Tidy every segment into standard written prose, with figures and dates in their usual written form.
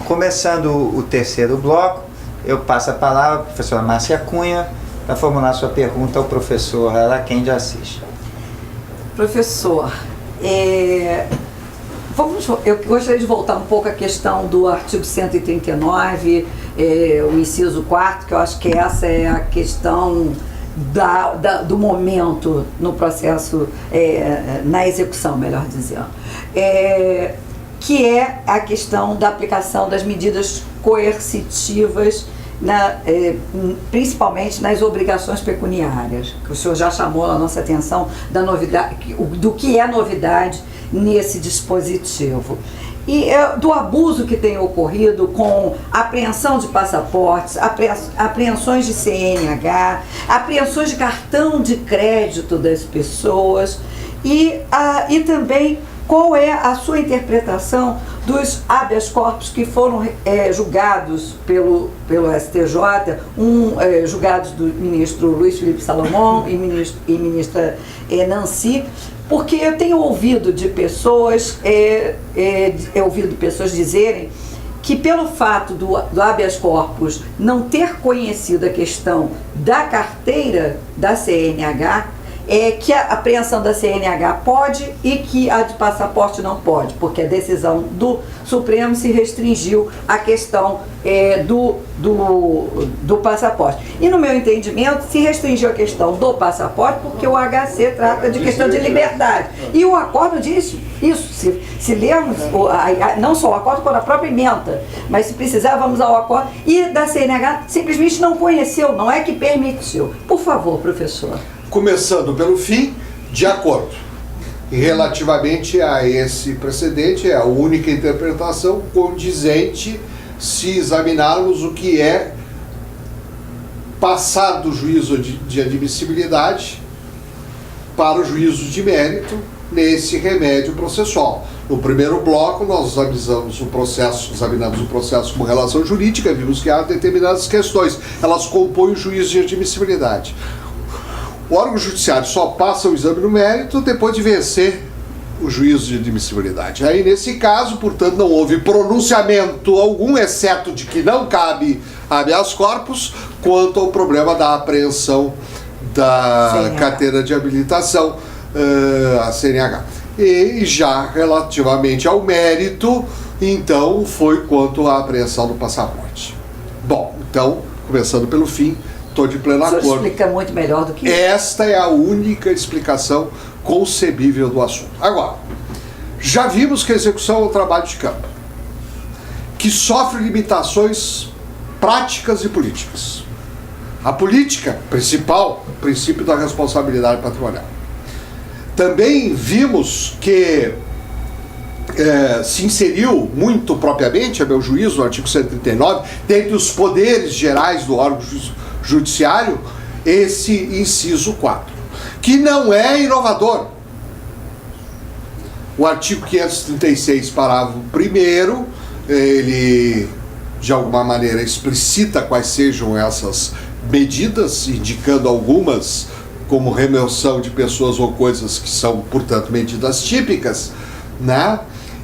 começando o terceiro bloco, eu passo a palavra à professora Márcia Cunha para formular sua pergunta ao professor Araquém de Assis. Professor, eu gostaria de voltar um pouco à questão do artigo 139, o inciso 4, que eu acho que essa é a questão do momento no processo, na execução, melhor dizendo, que é a questão da aplicação das medidas coercitivas, principalmente nas obrigações pecuniárias, que o senhor já chamou a nossa atenção da novidade, do que é novidade nesse dispositivo. E do abuso que tem ocorrido com apreensão de passaportes, apreensões de CNH, apreensões de cartão de crédito das pessoas e também qual é a sua interpretação dos habeas corpus que foram julgados pelo STJ, julgados do ministro Luiz Felipe Salomão e ministra Nancy, porque eu tenho ouvido de pessoas, dizerem que pelo fato do habeas corpus não ter conhecido a questão da carteira da CNH, que a apreensão da CNH pode e que a de passaporte não pode, porque a decisão do Supremo se restringiu à questão do passaporte. E no meu entendimento, se restringiu a questão do passaporte porque o HC trata de questão de liberdade. E o acordo diz isso. Se lermos, não só o acordo, como a própria ementa, mas se precisar, vamos ao acordo. E da CNH simplesmente não conheceu, não é que permitiu. Por favor, professor. Começando pelo fim, de acordo. E relativamente a esse precedente, é a única interpretação condizente se examinarmos o que é passar do juízo de admissibilidade para o juízo de mérito nesse remédio processual. No primeiro bloco, nós examinamos o processo como relação jurídica, vimos que há determinadas questões, elas compõem o juízo de admissibilidade. O órgão judiciário só passa o exame no mérito depois de vencer o juízo de admissibilidade. Aí, nesse caso, portanto, não houve pronunciamento algum, exceto de que não cabe habeas corpus, quanto ao problema da apreensão da carteira de habilitação, a CNH. E já relativamente ao mérito, então, foi quanto à apreensão do passaporte. Bom, então, começando pelo fim, estou de pleno acordo. O senhor explica muito melhor do que isso. Esta é a única explicação concebível do assunto. Agora, já vimos que a execução é um trabalho de campo, que sofre limitações práticas e políticas. A política principal, o princípio da responsabilidade patrimonial. Também vimos que se inseriu muito propriamente, a meu juízo, no artigo 139, dentre os poderes gerais do órgão judiciário, esse inciso 4, que não é inovador. O artigo 536, parágrafo 1º, ele de alguma maneira explicita quais sejam essas medidas, indicando algumas como remoção de pessoas ou coisas que são, portanto, medidas típicas, né?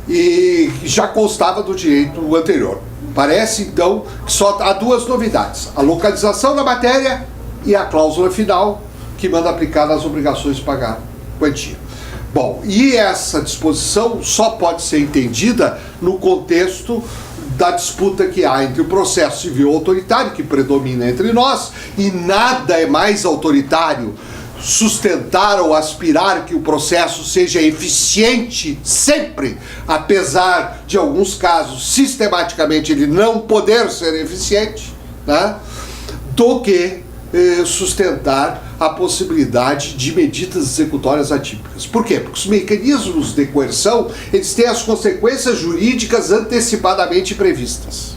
E já constava do direito anterior. Parece, então, que só há duas novidades: a localização da matéria e a cláusula final, que manda aplicar nas obrigações de pagar quantia. Bom, e essa disposição só pode ser entendida no contexto da disputa que há entre o processo civil autoritário, que predomina entre nós, e nada é mais autoritário sustentar ou aspirar que o processo seja eficiente sempre, apesar de alguns casos, sistematicamente, ele não poder ser eficiente, né, do que sustentar a possibilidade de medidas executórias atípicas. Por quê? Porque os mecanismos de coerção, eles têm as consequências jurídicas antecipadamente previstas.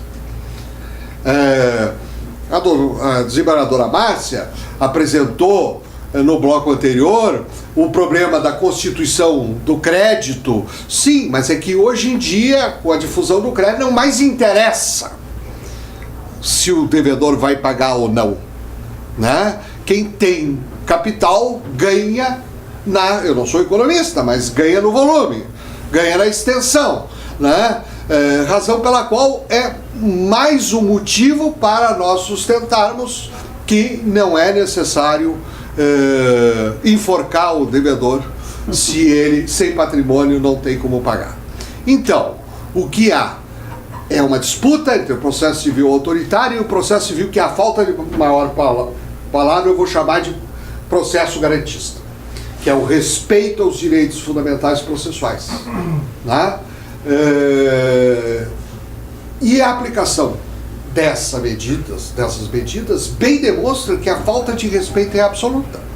A desembargadora Márcia apresentou no bloco anterior o problema da constituição do crédito. Sim, mas é que hoje em dia, com a difusão do crédito, não mais interessa se o devedor vai pagar ou não, né? Quem tem capital ganha eu não sou economista, mas ganha no volume, ganha na extensão, né? Razão pela qual é mais um motivo para nós sustentarmos que não é necessário enforcar o devedor se ele, sem patrimônio, não tem como pagar. Então, o que há é uma disputa entre o processo civil autoritário e o processo civil que, a falta de maior palavra, eu vou chamar de processo garantista, que é o respeito aos direitos fundamentais processuais. Né? E a aplicação dessas medidas bem demonstra que a falta de respeito é absoluta.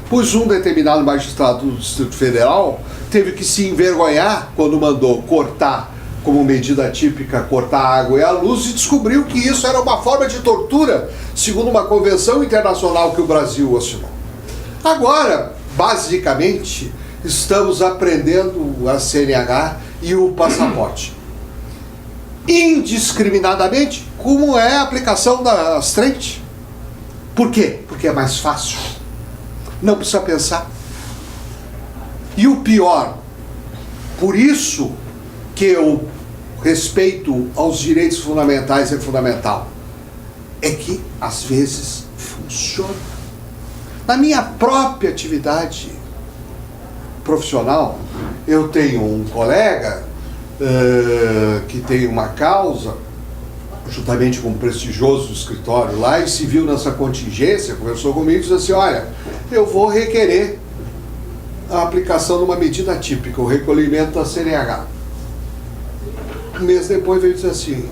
Pois um determinado magistrado do Distrito Federal teve que se envergonhar quando mandou cortar, como medida típica, cortar a água e a luz, e descobriu que isso era uma forma de tortura, segundo uma convenção internacional que o Brasil assinou. Agora, basicamente, estamos aprendendo a CNH e o passaporte. Indiscriminadamente, como é a aplicação das trades. Por quê? Porque é mais fácil. Não precisa pensar. E o pior, por isso que o respeito aos direitos fundamentais é fundamental, é que às vezes funciona. Na minha própria atividade profissional, eu tenho um colega que tem uma causa, juntamente com um prestigioso escritório lá, e se viu nessa contingência, conversou comigo e disse assim: olha, eu vou requerer a aplicação de uma medida típica, o recolhimento da CNH. Um mês depois veio dizer assim: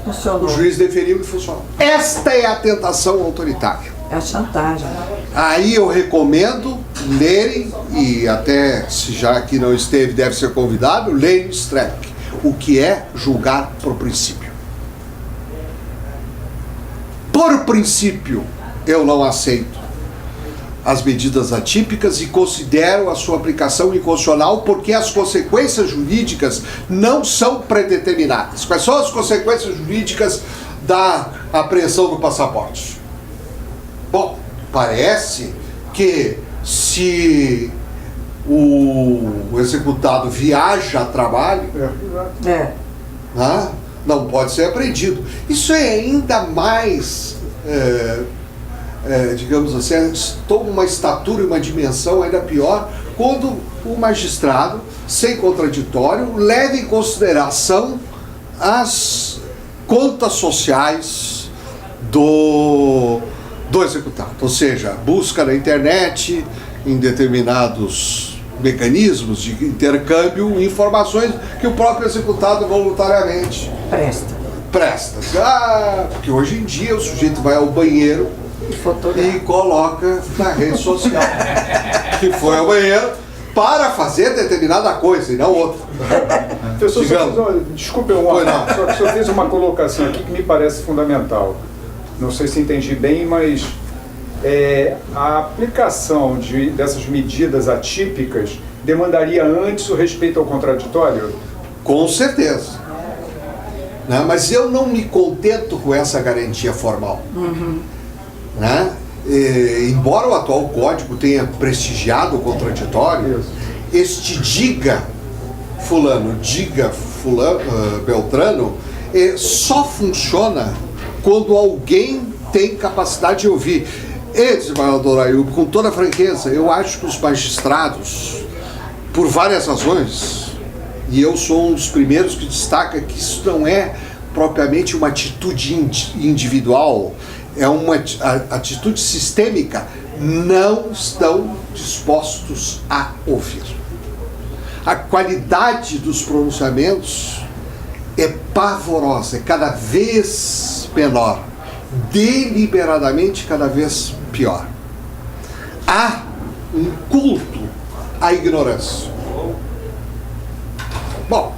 funcionou. O juiz deferiu e funcionou. Esta é a tentação autoritária. É a chantagem. Aí eu recomendo lerem, e até se já aqui não esteve, deve ser convidado, leiam Streck, o que é julgar por princípio. Por princípio, eu não aceito as medidas atípicas e considero a sua aplicação inconstitucional porque as consequências jurídicas não são predeterminadas. Quais são as consequências jurídicas da apreensão do passaporte? Bom, parece que se o executado viaja a trabalho, não pode ser apreendido. Isso é ainda mais, digamos assim, toma uma estatura e uma dimensão ainda pior quando o magistrado, sem contraditório, leva em consideração as contas sociais do executado. Ou seja, busca na internet, em determinados mecanismos de intercâmbio, informações que o próprio executado voluntariamente presta. Porque hoje em dia o sujeito vai ao banheiro e coloca na rede social que foi ao banheiro para fazer determinada coisa e não outra. Professor, desculpe, só que o senhor fez uma colocação aqui que me parece fundamental. Não sei se entendi bem, mas a aplicação dessas medidas atípicas demandaria antes o respeito ao contraditório? Com certeza. Né? Mas eu não me contento com essa garantia formal. Né? Embora o atual código tenha prestigiado o contraditório, este diga fulano, Beltrano, só funciona quando alguém tem capacidade de ouvir. Desembargador Ayub, com toda franqueza, eu acho que os magistrados, por várias razões, e eu sou um dos primeiros que destaca que isso não é propriamente uma atitude individual, é uma atitude sistêmica, não estão dispostos a ouvir. A qualidade dos pronunciamentos é pavorosa, é cada vez menor, deliberadamente cada vez pior. Há um culto à ignorância. Bom,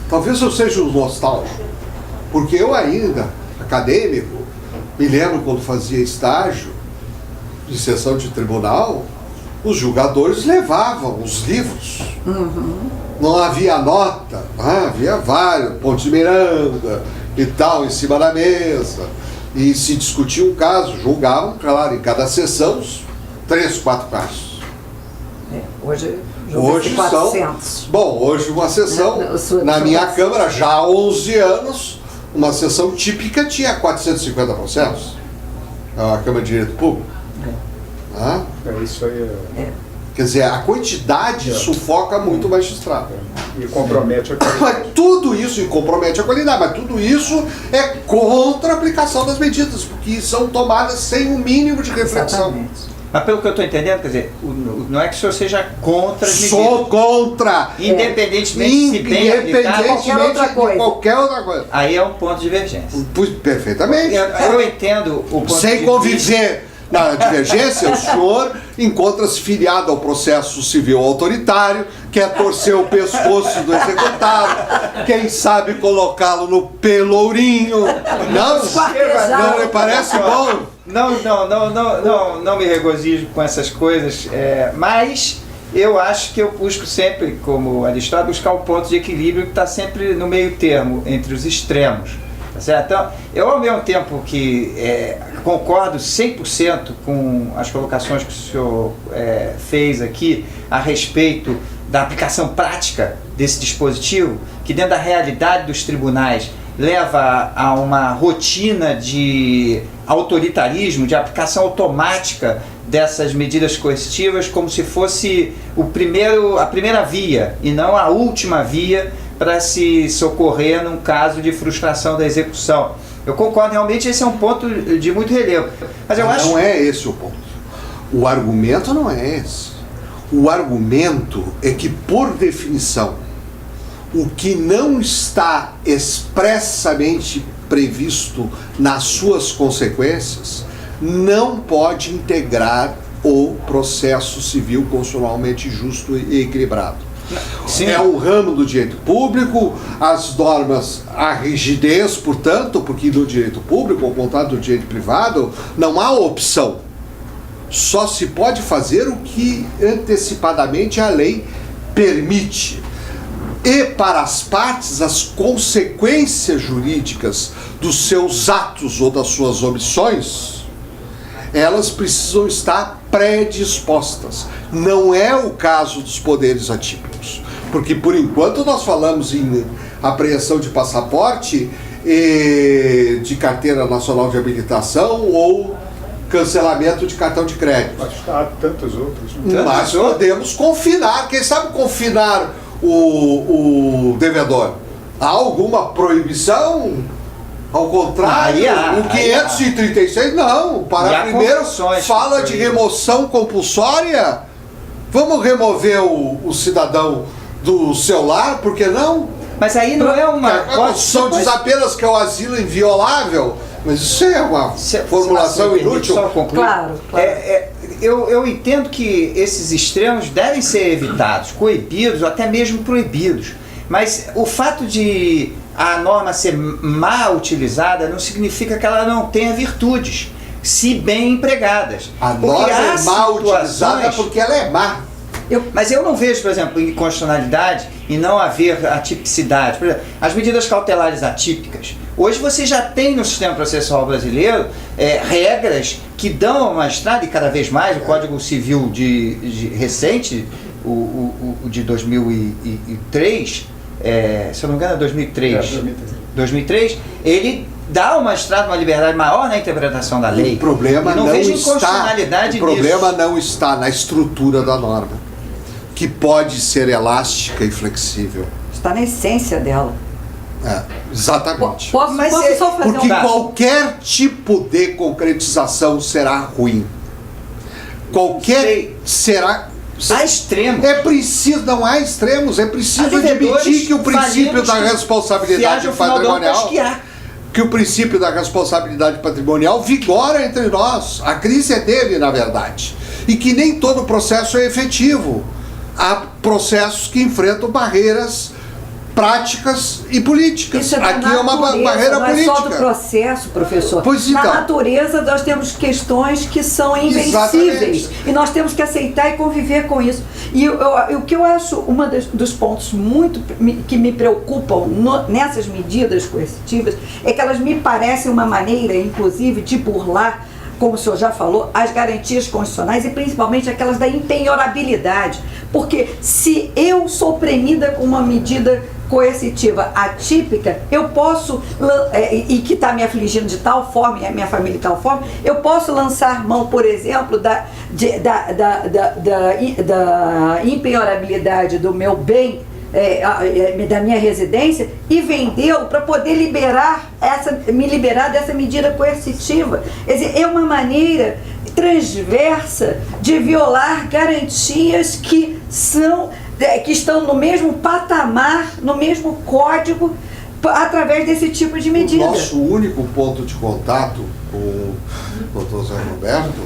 talvez eu seja um nostálgico, porque eu ainda, acadêmico, me lembro quando fazia estágio de sessão de tribunal, os julgadores levavam os livros. Não havia nota, havia vários, Ponte de Miranda e tal, em cima da mesa. E se discutia um caso, julgavam, claro, em cada sessão, 3, 4 casos. Hoje Hoje são... 400. Bom, hoje uma sessão, na minha Câmara, já há 11 anos, uma sessão típica tinha 450 processos. A Câmara de Direito Público. Isso aí Quer dizer, a quantidade sufoca muito o magistrado. E compromete a qualidade. Mas tudo isso, e compromete a qualidade, mas tudo isso é contra a aplicação das medidas, porque são tomadas sem o mínimo de reflexão. Exatamente. Mas pelo que eu estou entendendo, quer dizer, não é que o senhor seja contra as medidas. Sou contra! Independentemente de se bem aplicado, qualquer outra coisa. aí é um ponto de divergência. Perfeitamente. Eu entendo o ponto Sem de conviver na divergência, o senhor encontra-se filiado ao processo civil autoritário, quer torcer o pescoço do executado, quem sabe colocá-lo no pelourinho. Não lhe parece bom? Não me regozijo com essas coisas, mas eu acho que eu busco sempre, como Aristóteles, buscar um ponto de equilíbrio que está sempre no meio termo, entre os extremos. Tá certo? Então, eu ao mesmo tempo que concordo 100% com as colocações que o senhor fez aqui a respeito da aplicação prática desse dispositivo, que dentro da realidade dos tribunais leva a uma rotina de autoritarismo, de aplicação automática dessas medidas coercitivas, como se fosse a primeira via e não a última via para se socorrer num caso de frustração da execução. Eu concordo, realmente esse é um ponto de muito relevo. Mas eu acho... Não é esse o ponto. O argumento não é esse. O argumento é que, por definição, o que não está expressamente previsto nas suas consequências não pode integrar o processo civil constitucionalmente justo e equilibrado. Sim. É o ramo do direito público, as normas, a rigidez, portanto, porque no direito público, ao contrário do direito privado, não há opção. Só se pode fazer o que antecipadamente a lei permite. E para as partes, as consequências jurídicas dos seus atos ou das suas omissões, elas precisam estar predispostas. Não é o caso dos poderes atípicos, porque por enquanto nós falamos em apreensão de passaporte, de carteira nacional de habilitação ou cancelamento de cartão de crédito. Mas há tantos outros. Mas podemos confinar, quem sabe confinar o devedor. Há alguma proibição? Ao contrário, o 536 não. O parágrafo primeiro fala de remoção compulsória. Vamos remover o cidadão do seu lar, por que não? Mas aí não é uma... A Constituição diz apenas que é o asilo inviolável, mas isso é uma formulação inútil. Claro. Eu entendo que esses extremos devem ser evitados, coibidos ou até mesmo proibidos. Mas o fato de a norma ser mal utilizada não significa que ela não tenha virtudes, se bem empregadas. A norma é mal utilizada porque ela é má. Mas eu não vejo, por exemplo, inconstitucionalidade e não haver atipicidade. Por exemplo, as medidas cautelares atípicas. Hoje você já tem no sistema processual brasileiro regras que dão ao magistrado, e cada vez mais, o Código Civil recente, o de 2003, se eu não me engano é 2003, ele dá ao magistrado uma liberdade maior na interpretação da lei. O problema não vejo inconstitucionalidade nisso. O problema não está na estrutura da norma, que pode ser elástica e flexível. Está na essência dela. Exatamente. Posso só fazer porque qualquer tipo de concretização será ruim. Será... Há extremos. Não há extremos, é preciso admitir que o princípio da responsabilidade patrimonial, que o princípio da responsabilidade patrimonial vigora entre nós. A crise é dele, na verdade. E que nem todo processo é efetivo. Há processos que enfrentam barreiras práticas e políticas. Isso aqui é uma barreira não política. Não é só do processo, professor. Pois então. Na natureza nós temos questões que são invencíveis. Exatamente. E nós temos que aceitar e conviver com isso. E o que eu acho, dos pontos que me preocupam nessas medidas coercitivas, é que elas me parecem uma maneira, inclusive, de burlar como o senhor já falou, as garantias constitucionais e principalmente aquelas da impenhorabilidade. Porque se eu sou premida com uma medida coercitiva atípica, eu posso, e que está me afligindo de tal forma, e a minha família de tal forma, eu posso lançar mão, por exemplo, da impenhorabilidade do meu bem, da minha residência, e vendê-lo para poder me liberar dessa medida coercitiva. Quer dizer, é uma maneira transversa de violar garantias que estão no mesmo patamar, no mesmo código, através desse tipo de medida. O nosso único ponto de contato com o doutor Zé Roberto,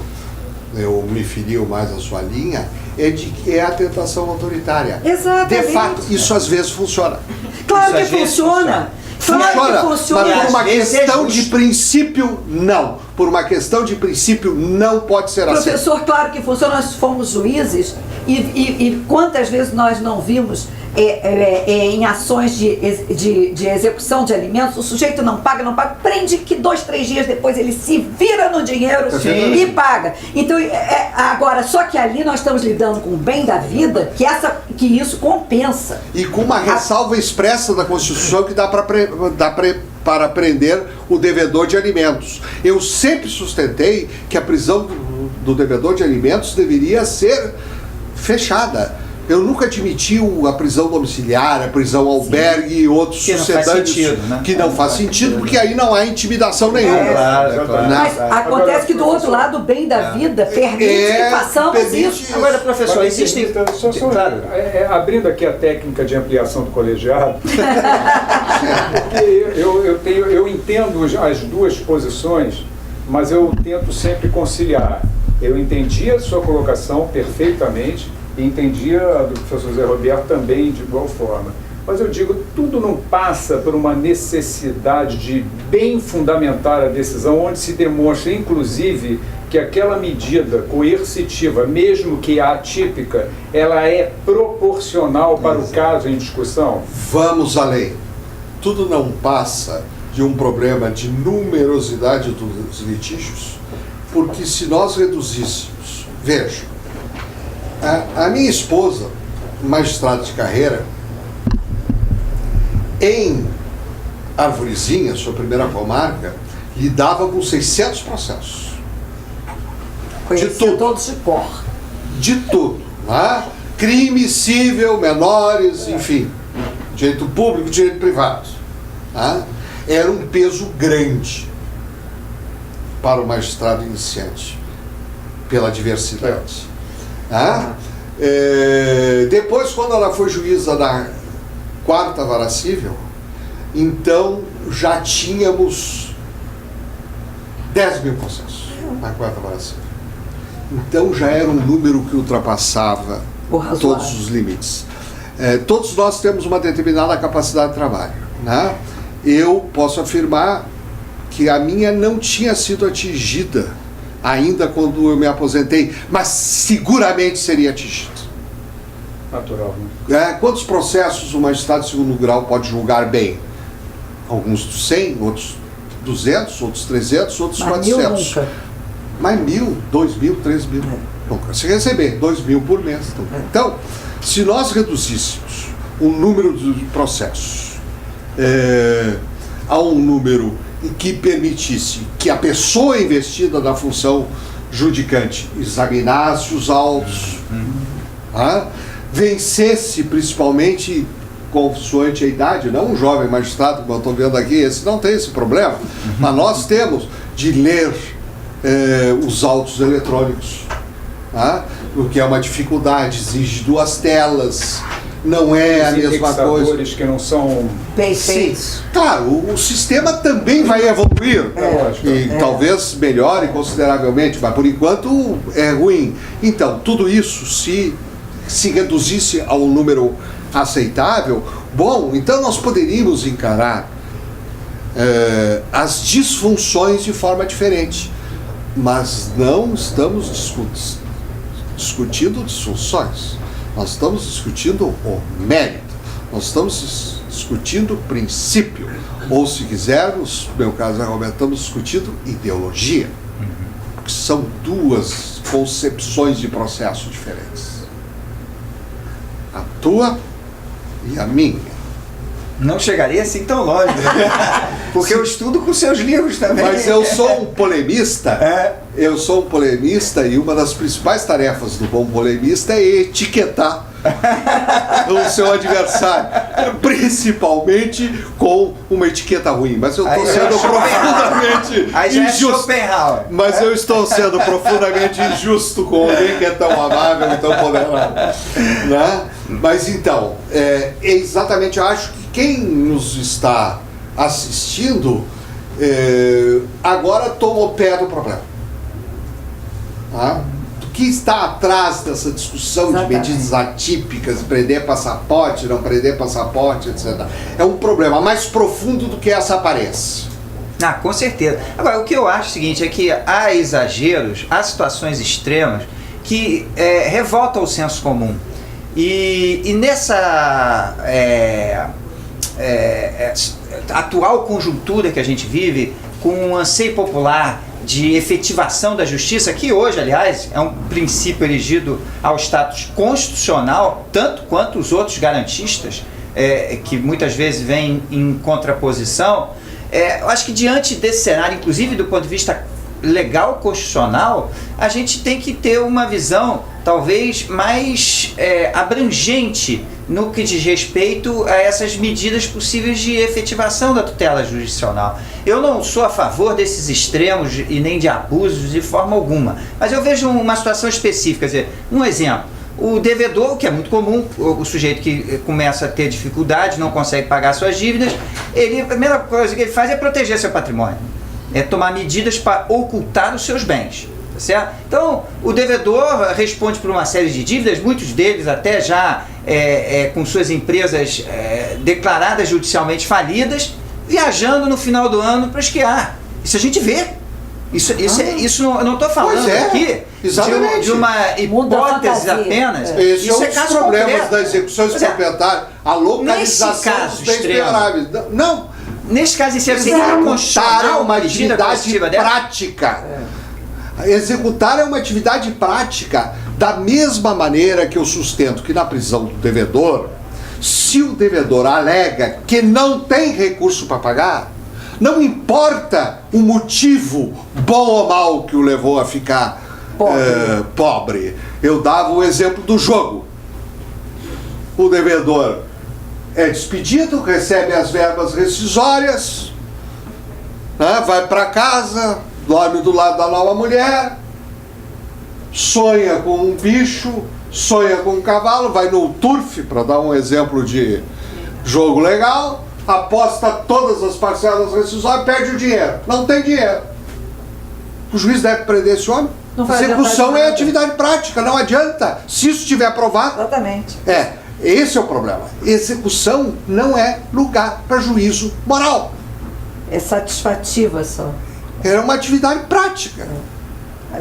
eu me filio mais à sua linha, é de que é a tentação autoritária. Exatamente. De fato, isso às vezes funciona. Claro que funciona. Claro que funciona. Mas por uma questão de justo. princípio, não. Por uma questão de princípio, não pode ser assim. Professor, claro que funciona. Nós fomos juízes e quantas vezes nós não vimos em ações de execução de alimentos, o sujeito não paga, prende que 2, 3 dias depois ele se vira no dinheiro e paga. Então, agora, só que ali nós estamos lidando com o bem da vida, que isso compensa. E com uma ressalva expressa da Constituição que dá para prender o devedor de alimentos. Eu sempre sustentei que a prisão do devedor de alimentos deveria ser fechada. Eu nunca admiti a prisão domiciliar, a prisão albergue e outros sucedantes que não faz sentido, porque aí não há intimidação nenhuma. Claro. Mas acontece que do outro lado, o bem da vida permite que façamos isso. Agora, professor, existem... Claro. Abrindo aqui a técnica de ampliação do colegiado, eu entendo as duas posições, mas eu tento sempre conciliar. Eu entendi a sua colocação perfeitamente, e entendia do professor Zé Roberto também de igual forma. Mas eu digo, tudo não passa por uma necessidade de bem fundamentar a decisão, onde se demonstra, inclusive, que aquela medida coercitiva, mesmo que atípica, ela é proporcional para o caso em discussão? Vamos além. Tudo não passa de um problema de numerosidade dos litígios, porque se nós reduzíssemos, veja, a minha esposa, magistrada de carreira, em Arvorezinha, sua primeira comarca, lidava com 600 processos. Conhecia todos de cor. De tudo. Né? Crime civil, menores, enfim. Direito público, direito privado. Né? Era um peso grande para o magistrado iniciante, pela diversidade. Depois, quando ela foi juíza da 4ª Vara Civil, então já tínhamos 10 mil processos na 4ª Vara Civil. Então já era um número que ultrapassava todos os limites. Todos nós temos uma determinada capacidade de trabalho. Né? Eu posso afirmar que a minha não tinha sido atingida ainda quando eu me aposentei, mas seguramente seria atingido. Natural, né? Quantos processos o magistrado de segundo grau pode julgar bem? Alguns 100, outros 200, outros 300, outros 400. Mais 1.000, 2.000, 3.000. Nunca. Se receber 2.000 por mês. Então, se nós reduzíssemos o número de processos a um número que permitisse que a pessoa investida na função judicante examinasse os autos, vencesse principalmente consoante a idade, não um jovem magistrado, como eu estou vendo aqui, esse não tem esse problema, mas nós temos de ler os autos eletrônicos, porque é uma dificuldade, exige 2 telas, não é a mesma coisa. Que não são perfeitos. Claro, o sistema também vai evoluir e talvez melhore consideravelmente, mas por enquanto é ruim. Então, tudo isso se reduzisse a um número aceitável, bom, então nós poderíamos encarar as disfunções de forma diferente, mas não estamos discutindo disfunções. Nós estamos discutindo o mérito, nós estamos discutindo princípio, ou se quisermos, no meu caso, Roberto, estamos discutindo ideologia. são duas concepções de processo diferentes. A tua e a minha. Não chegaria assim tão longe, né? Porque eu estudo com seus livros também. Mas eu sou um polemista. Eu sou um polemista e uma das principais tarefas do bom polemista é etiquetar o seu adversário, principalmente com uma etiqueta ruim. Mas eu estou sendo profundamente injusto. Mas eu estou sendo profundamente injusto com alguém que é tão amável e tão poderoso, né? Mas então, exatamente, eu acho que quem nos está assistindo agora tomou pé do problema. Tá? O que está atrás dessa discussão de medidas atípicas, prender passaporte, não prender passaporte, etc. É um problema mais profundo do que essa aparência. Com certeza. Agora, o que eu acho é o seguinte, é que há exageros, há situações extremas que revoltam o senso comum. E nessa atual conjuntura que a gente vive, com um anseio popular de efetivação da justiça, que hoje, aliás, é um princípio erigido ao status constitucional, tanto quanto os outros garantistas, que muitas vezes vêm em contraposição, eu acho que diante desse cenário, inclusive do ponto de vista legal constitucional, a gente tem que ter uma visão talvez mais abrangente no que diz respeito a essas medidas possíveis de efetivação da tutela jurisdicional. Eu não sou a favor desses extremos e nem de abusos de forma alguma, mas eu vejo uma situação específica, quer dizer, um exemplo. O devedor, que é muito comum, o sujeito que começa a ter dificuldade, não consegue pagar suas dívidas, a primeira coisa que ele faz é proteger seu patrimônio, é tomar medidas para ocultar os seus bens. Certo? Então, o devedor responde por uma série de dívidas, muitos deles até já com suas empresas declaradas judicialmente falidas, viajando no final do ano para esquiar. Isso a gente vê. Isso não estou falando aqui de uma hipótese apenas. Esse é um dos problemas das execuções proprietárias, a localização dos bens penhoráveis. Não. Nesse caso, seria constitucional uma atividade prática. Executar é uma atividade prática, da mesma maneira que eu sustento que na prisão do devedor, se o devedor alega que não tem recurso para pagar, não importa o motivo, bom ou mau, que o levou a ficar pobre. Eu dava o exemplo do jogo. O devedor é despedido, recebe as verbas rescisórias, né, vai para casa, dorme do lado da nova mulher, sonha com um bicho, sonha com um cavalo, vai no turf, para dar um exemplo de jogo legal, aposta todas as parcelas rescisórias, perde o dinheiro. Não tem dinheiro. O juiz deve prender esse homem? Execução é atividade prática, não adianta. Se isso estiver aprovado... Exatamente. Esse é o problema. Execução não é lugar para juízo moral. É satisfativa só. É uma atividade prática.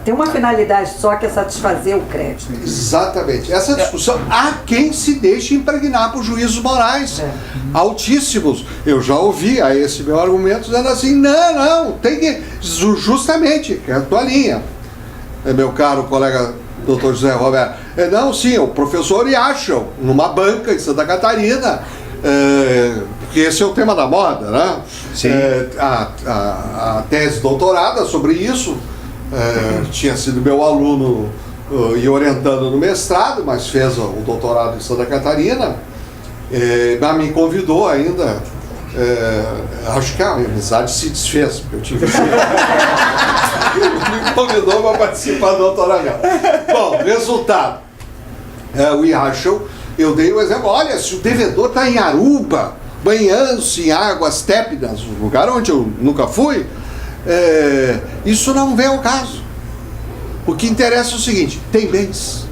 Tem uma finalidade só, que é satisfazer o crédito. Exatamente. Essa discussão, há quem se deixe impregnar por juízos morais altíssimos. Eu já ouvi a esse meu argumento dizendo assim, não, tem que, justamente, que é a tua linha. Meu caro colega Dr. José Roberto, o professor Yachel, numa banca em Santa Catarina, porque esse é o tema da moda, né? Sim. A tese doutorada sobre isso, tinha sido meu aluno e orientando no mestrado, mas fez o doutorado em Santa Catarina, mas me convidou ainda, acho que a amizade se desfez, porque eu tive me convidou para participar do doutoramento. Bom, resultado, o Yachel, eu dei um exemplo, olha, se o devedor está em Aruba, banhando-se em águas tépidas, um lugar onde eu nunca fui, isso não vem ao caso. O que interessa é o seguinte, tem bens.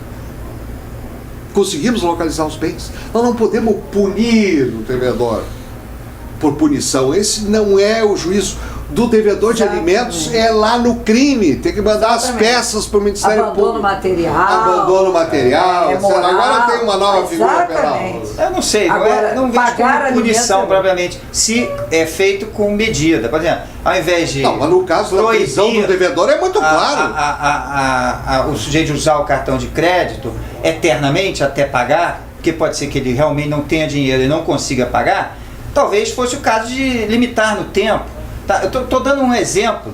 Conseguimos localizar os bens. Nós não podemos punir o devedor por punição. Esse não é o juízo. do devedor de Exatamente. alimentos é lá no crime. Tem que mandar as peças para o Ministério Abandono Público. material. Abandono material. etc. moral, Agora tem uma nova figura penal. exatamente. Eu não sei, Agora, não vejo pagar como punição alimento- propriamente, se é feito com medida. Por exemplo, ao invés de Não, mas no caso da proibir prisão do devedor é muito claro. o sujeito usar o cartão de crédito eternamente até pagar, porque pode ser que ele realmente não tenha dinheiro e não consiga pagar, talvez fosse o caso de limitar no tempo. Tá? Eu estou dando um exemplo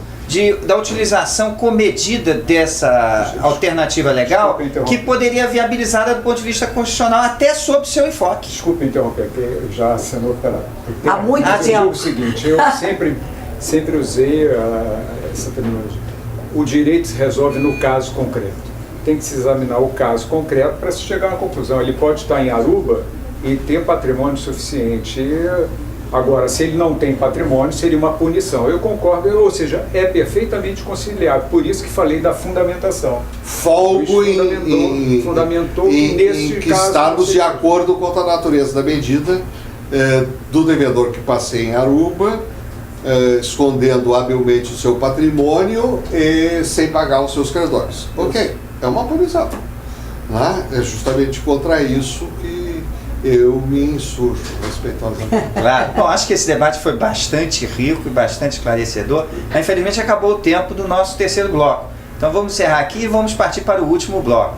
da utilização comedida dessa alternativa legal, Desculpa interromper. que poderia viabilizar do ponto de vista constitucional, até sob seu enfoque. Desculpe interromper, porque já assinou pela... Há muito Eu digo tempo. o seguinte, eu sempre usei essa terminologia. O direito se resolve no caso concreto. Tem que se examinar o caso concreto para se chegar a uma conclusão. Ele pode estar em Aruba e ter patrimônio suficiente. Agora, se ele não tem patrimônio, seria uma punição. Eu concordo, ou seja, é perfeitamente conciliável. Por isso que falei da fundamentação. Folgo fundamentou que nesse que caso estamos você- de acordo com a natureza da medida do devedor que passeia em Aruba, escondendo habilmente o seu patrimônio e sem pagar os seus credores. Ok, é uma punição. Né? É justamente contra isso que eu me insurjo respeitosamente. Claro. Bom, acho que esse debate foi bastante rico e bastante esclarecedor, mas infelizmente acabou o tempo do nosso terceiro bloco. Então vamos encerrar aqui e vamos partir para o último bloco.